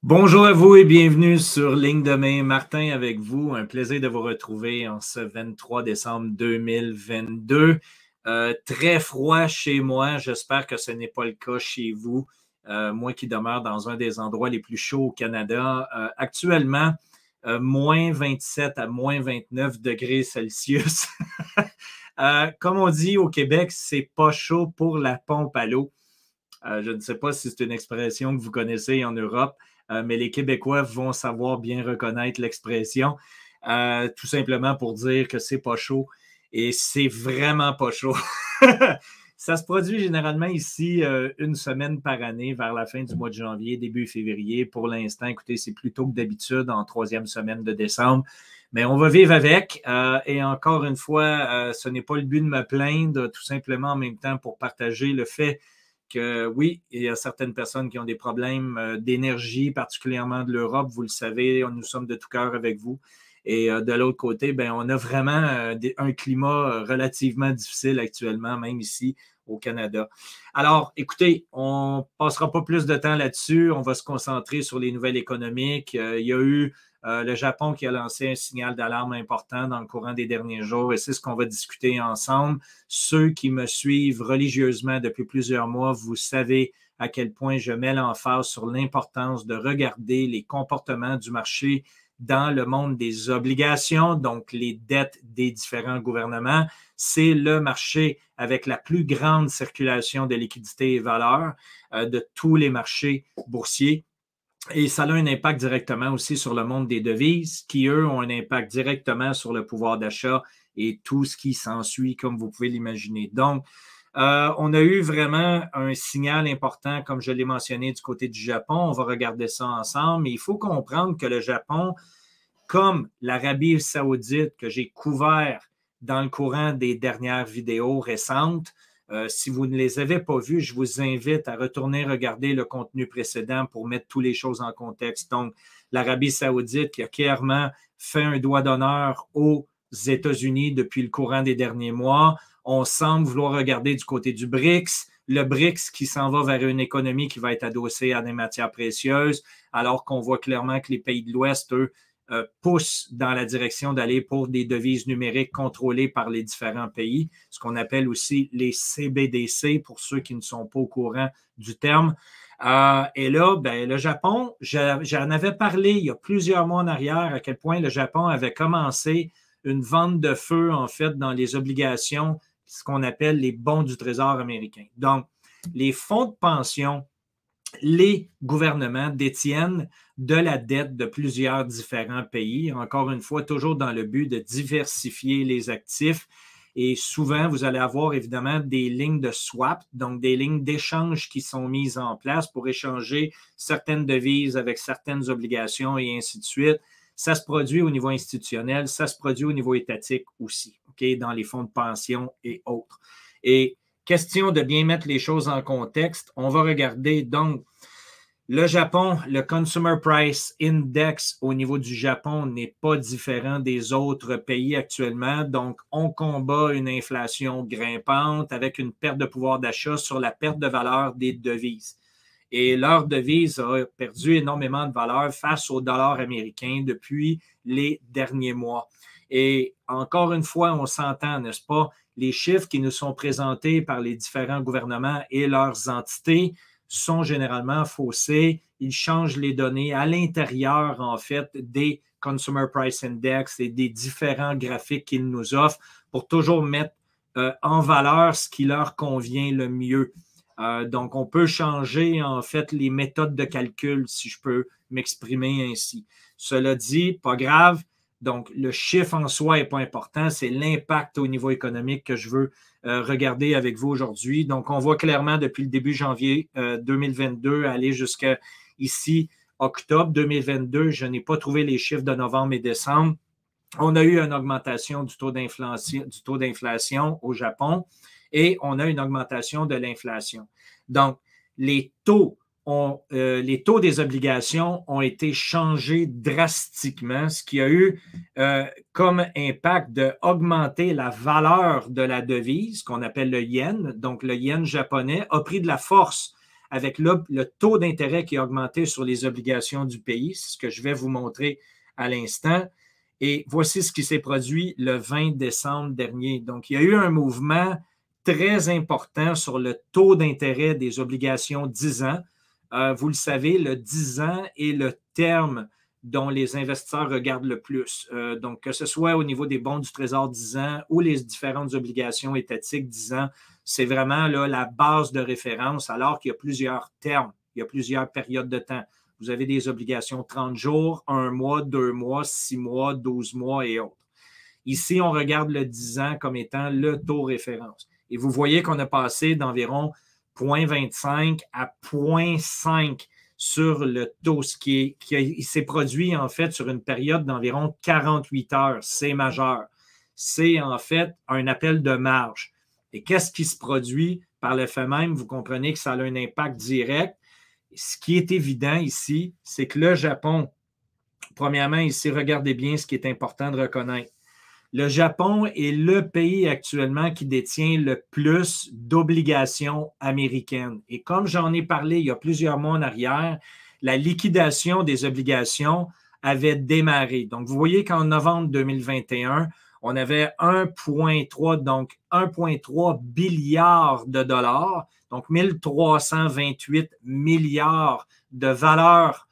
Bonjour à vous et bienvenue sur Ligne de main. Martin avec vous. Un plaisir de vous retrouver en ce 23 décembre 2022. Très froid chez moi. J'espère que ce n'est pas le cas chez vous. Moi qui demeure dans un des endroits les plus chauds au Canada. Actuellement, moins 27 à moins 29 degrés Celsius. Comme on dit au Québec, c'est pas chaud pour la pompe à l'eau. Je ne sais pas si c'est une expression que vous connaissez en Europe, mais les Québécois vont savoir bien reconnaître l'expression, tout simplement pour dire que c'est pas chaud. Et c'est vraiment pas chaud. Ça se produit généralement ici une semaine par année, vers la fin du mois de janvier, début février. Pour l'instant, écoutez, c'est plus tôt que d'habitude, en troisième semaine de décembre. Mais on va vivre avec. Et encore une fois, ce n'est pas le but de me plaindre, tout simplement en même temps pour partager le fait que oui, il y a certaines personnes qui ont des problèmes d'énergie, particulièrement de l'Europe. Vous le savez, nous sommes de tout cœur avec vous. Et de l'autre côté, ben, on a vraiment un climat relativement difficile actuellement, même ici au Canada. Alors, écoutez, on ne passera pas plus de temps là-dessus. On va se concentrer sur les nouvelles économiques. Il y a eu le Japon qui a lancé un signal d'alarme important dans le courant des derniers jours et c'est ce qu'on va discuter ensemble. Ceux qui me suivent religieusement depuis plusieurs mois, vous savez à quel point je mets l'emphase sur l'importance de regarder les comportements du marché dans le monde des obligations, donc les dettes des différents gouvernements. C'est le marché avec la plus grande circulation de liquidités et valeurs de tous les marchés boursiers. Et ça a un impact directement aussi sur le monde des devises, qui, eux, ont un impact directement sur le pouvoir d'achat et tout ce qui s'ensuit, comme vous pouvez l'imaginer. Donc, on a eu vraiment un signal important, comme je l'ai mentionné, du côté du Japon. On va regarder ça ensemble. Mais il faut comprendre que le Japon, comme l'Arabie saoudite que j'ai couvert dans le courant des dernières vidéos récentes, si vous ne les avez pas vues, je vous invite à retourner regarder le contenu précédent pour mettre toutes les choses en contexte. Donc, l'Arabie saoudite qui a clairement fait un doigt d'honneur aux États-Unis depuis le courant des derniers mois. On semble vouloir regarder du côté du BRICS, le BRICS qui s'en va vers une économie qui va être adossée à des matières précieuses, alors qu'on voit clairement que les pays de l'Ouest, eux, poussent dans la direction d'aller pour des devises numériques contrôlées par les différents pays, ce qu'on appelle aussi les CBDC, pour ceux qui ne sont pas au courant du terme. Et là, ben, le Japon, j'en avais parlé il y a plusieurs mois en arrière, à quel point le Japon avait commencé une vente de feu, en fait, dans les obligations, ce qu'on appelle les bons du Trésor américain. Donc, les fonds de pension, les gouvernements détiennent de la dette de plusieurs différents pays, encore une fois, toujours dans le but de diversifier les actifs. Et souvent, vous allez avoir évidemment des lignes de swap, donc des lignes d'échange qui sont mises en place pour échanger certaines devises avec certaines obligations et ainsi de suite. Ça se produit au niveau institutionnel, ça se produit au niveau étatique aussi, okay, dans les fonds de pension et autres. Et question de bien mettre les choses en contexte, on va regarder donc le Japon, le Consumer Price Index au niveau du Japon n'est pas différent des autres pays actuellement. Donc, on combat une inflation grimpante avec une perte de pouvoir d'achat sur la perte de valeur des devises. Et leur devise a perdu énormément de valeur face au dollar américain depuis les derniers mois. Et encore une fois, on s'entend, n'est-ce pas? Les chiffres qui nous sont présentés par les différents gouvernements et leurs entités sont généralement faussés. Ils changent les données à l'intérieur, en fait, des Consumer Price Index et des différents graphiques qu'ils nous offrent pour toujours mettre en valeur ce qui leur convient le mieux. Donc, on peut changer, en fait, les méthodes de calcul, si je peux m'exprimer ainsi. Cela dit, pas grave. Donc, le chiffre en soi n'est pas important, c'est l'impact au niveau économique que je veux regarder avec vous aujourd'hui. Donc, on voit clairement depuis le début janvier 2022 aller jusqu'à ici, octobre 2022. Je n'ai pas trouvé les chiffres de novembre et décembre. On a eu une augmentation du taux d'inflation au Japon et on a une augmentation de l'inflation. Donc, les taux des obligations ont été changés drastiquement, ce qui a eu comme impact d'augmenter la valeur de la devise, qu'on appelle le yen. Donc, le yen japonais a pris de la force avec le taux d'intérêt qui a augmenté sur les obligations du pays. C'est ce que je vais vous montrer à l'instant. Et voici ce qui s'est produit le 20 décembre dernier. Donc, il y a eu un mouvement très important sur le taux d'intérêt des obligations 10 ans. Vous le savez, le 10 ans est le terme dont les investisseurs regardent le plus. Donc, que ce soit au niveau des bons du Trésor 10 ans ou les différentes obligations étatiques 10 ans, c'est vraiment là, la base de référence, alors qu'il y a plusieurs termes, il y a plusieurs périodes de temps. Vous avez des obligations 30 jours, 1 mois, 2 mois, 6 mois, 12 mois et autres. Ici, on regarde le 10 ans comme étant le taux référence. Et vous voyez qu'on a passé d'environ 0,25 à 0,5 sur le taux, ce qui s'est produit en fait sur une période d'environ 48 heures. C'est majeur. C'est en fait un appel de marge. Et qu'est-ce qui se produit par le fait même? Vous comprenez que ça a un impact direct. Ce qui est évident ici, c'est que le Japon, premièrement, ici, regardez bien ce qui est important de reconnaître. Le Japon est le pays actuellement qui détient le plus d'obligations américaines. Et comme j'en ai parlé il y a plusieurs mois en arrière, la liquidation des obligations avait démarré. Donc, vous voyez qu'en novembre 2021, on avait 1,3, donc 1,3 milliard de dollars, donc 1328 milliards de valeur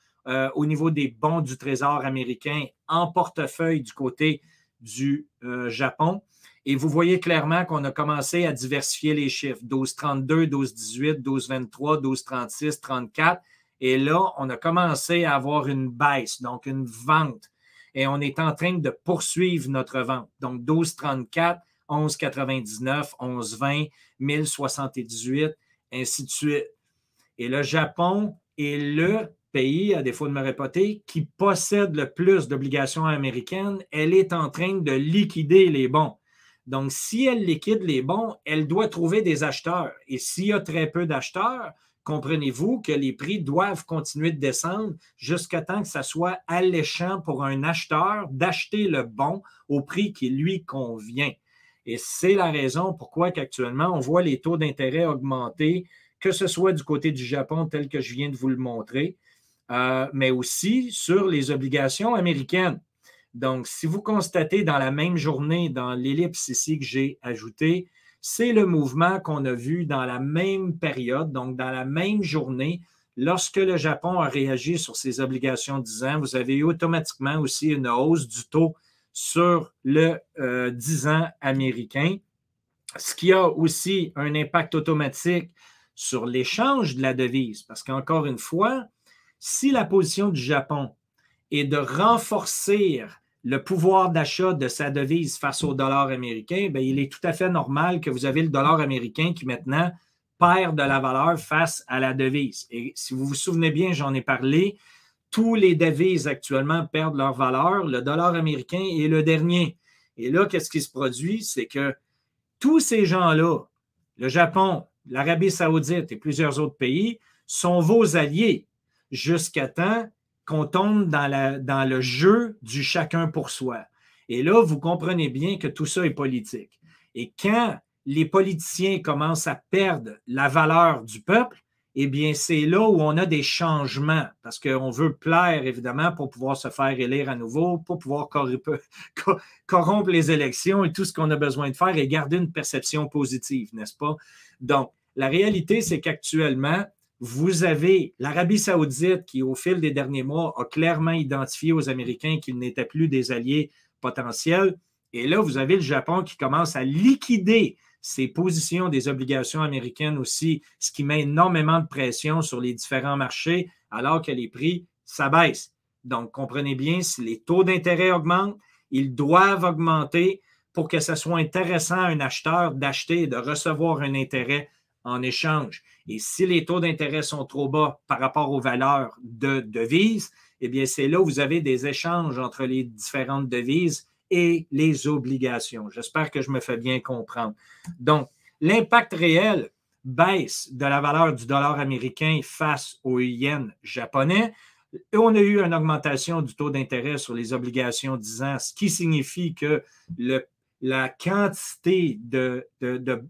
au niveau des bons du Trésor américain en portefeuille du côté du Japon. Et vous voyez clairement qu'on a commencé à diversifier les chiffres. 12,32, 12,18, 12,23, 12,36, 34. Et là, on a commencé à avoir une baisse, donc une vente. Et on est en train de poursuivre notre vente. Donc 12,34, 11,99, 11,20, 1078, ainsi de suite. Et le Japon est le pays, à défaut de me répéter, qui possède le plus d'obligations américaines. Elle est en train de liquider les bons. Donc, si elle liquide les bons, elle doit trouver des acheteurs. Et s'il y a très peu d'acheteurs, comprenez-vous que les prix doivent continuer de descendre jusqu'à temps que ça soit alléchant pour un acheteur d'acheter le bon au prix qui lui convient. Et c'est la raison pourquoi qu'actuellement, on voit les taux d'intérêt augmenter, que ce soit du côté du Japon, tel que je viens de vous le montrer, mais aussi sur les obligations américaines. Donc, si vous constatez dans la même journée, dans l'ellipse ici que j'ai ajoutée, c'est le mouvement qu'on a vu dans la même période, donc dans la même journée, lorsque le Japon a réagi sur ses obligations 10 ans, vous avez eu automatiquement aussi une hausse du taux sur le 10 ans américain, ce qui a aussi un impact automatique sur l'échange de la devise, parce qu'encore une fois, si la position du Japon est de renforcer le pouvoir d'achat de sa devise face au dollar américain, bien, il est tout à fait normal que vous avez le dollar américain qui maintenant perd de la valeur face à la devise. Et si vous vous souvenez bien, j'en ai parlé, tous les devises actuellement perdent leur valeur. Le dollar américain est le dernier. Et là, qu'est-ce qui se produit? C'est que tous ces gens-là, le Japon, l'Arabie saoudite et plusieurs autres pays, sont vos alliés jusqu'à temps qu'on tombe dans le jeu du chacun pour soi. Et là, vous comprenez bien que tout ça est politique. Et quand les politiciens commencent à perdre la valeur du peuple, eh bien, c'est là où on a des changements, parce qu'on veut plaire, évidemment, pour pouvoir se faire élire à nouveau, pour pouvoir corrompre les élections et tout ce qu'on a besoin de faire et garder une perception positive, n'est-ce pas? Donc, la réalité, c'est qu'actuellement, vous avez l'Arabie saoudite qui, au fil des derniers mois, a clairement identifié aux Américains qu'ils n'étaient plus des alliés potentiels. Et là, vous avez le Japon qui commence à liquider ses positions des obligations américaines aussi, ce qui met énormément de pression sur les différents marchés, alors que les prix s'abaissent. Donc, comprenez bien, si les taux d'intérêt augmentent, ils doivent augmenter pour que ce soit intéressant à un acheteur d'acheter et de recevoir un intérêt en échange. Et si les taux d'intérêt sont trop bas par rapport aux valeurs de devises, eh bien, c'est là où vous avez des échanges entre les différentes devises et les obligations. J'espère que je me fais bien comprendre. Donc, l'impact réel baisse de la valeur du dollar américain face au yen japonais. Et on a eu une augmentation du taux d'intérêt sur les obligations 10 ans, ce qui signifie que la quantité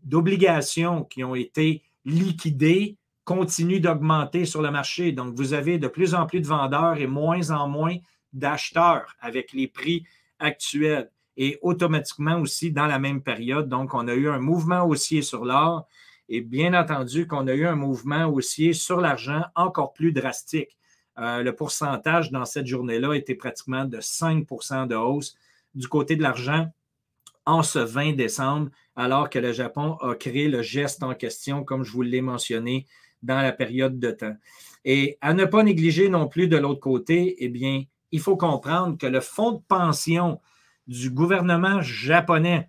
d'obligations qui ont été liquidées continue d'augmenter sur le marché. Donc, vous avez de plus en plus de vendeurs et moins en moins d'acheteurs avec les prix actuels. Et automatiquement aussi dans la même période, donc on a eu un mouvement haussier sur l'or et bien entendu qu'on a eu un mouvement haussier sur l'argent encore plus drastique. Le pourcentage dans cette journée-là était pratiquement de 5 % de hausse du côté de l'argent en ce 20 décembre, alors que le Japon a créé le geste en question, comme je vous l'ai mentionné, dans la période de temps. Et à ne pas négliger non plus de l'autre côté, eh bien, il faut comprendre que le fonds de pension du gouvernement japonais,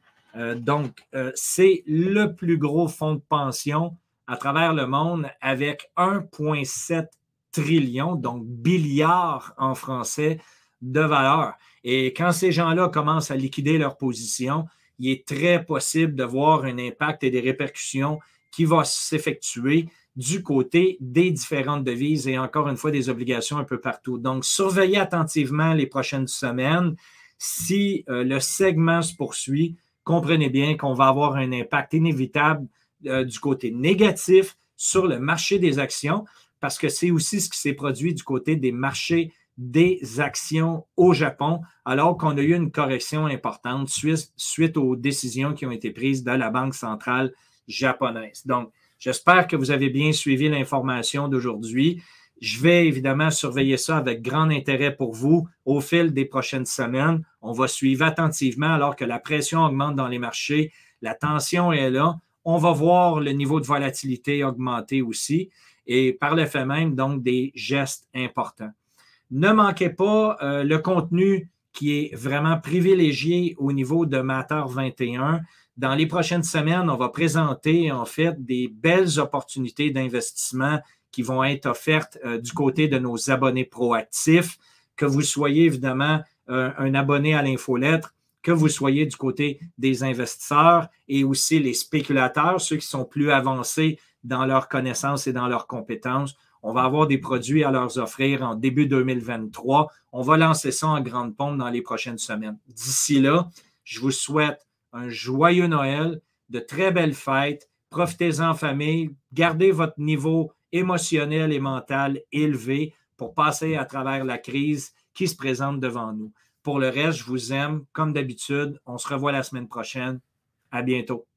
c'est le plus gros fonds de pension à travers le monde avec 1,7 trillion, donc billiard en français, de valeur. Et quand ces gens-là commencent à liquider leur position, il est très possible de voir un impact et des répercussions qui vont s'effectuer du côté des différentes devises et encore une fois des obligations un peu partout. Donc, surveillez attentivement les prochaines semaines. Si le segment se poursuit, comprenez bien qu'on va avoir un impact inévitable du côté négatif sur le marché des actions parce que c'est aussi ce qui s'est produit du côté des marchés des actions au Japon, alors qu'on a eu une correction importante suite aux décisions qui ont été prises de la Banque centrale japonaise. Donc, j'espère que vous avez bien suivi l'information d'aujourd'hui. Je vais évidemment surveiller ça avec grand intérêt pour vous au fil des prochaines semaines. On va suivre attentivement alors que la pression augmente dans les marchés. La tension est là. On va voir le niveau de volatilité augmenter aussi et par le fait même, donc, des gestes importants. Ne manquez pas le contenu qui est vraiment privilégié au niveau de Matter 21. Dans les prochaines semaines, on va présenter en fait des belles opportunités d'investissement qui vont être offertes du côté de nos abonnés proactifs, que vous soyez évidemment un abonné à l'infolettre, que vous soyez du côté des investisseurs et aussi les spéculateurs, ceux qui sont plus avancés dans leurs connaissances et dans leurs compétences. On va avoir des produits à leur offrir en début 2023. On va lancer ça en grande pompe dans les prochaines semaines. D'ici là, je vous souhaite un joyeux Noël, de très belles fêtes. Profitez-en en famille. Gardez votre niveau émotionnel et mental élevé pour passer à travers la crise qui se présente devant nous. Pour le reste, je vous aime. Comme d'habitude, on se revoit la semaine prochaine. À bientôt.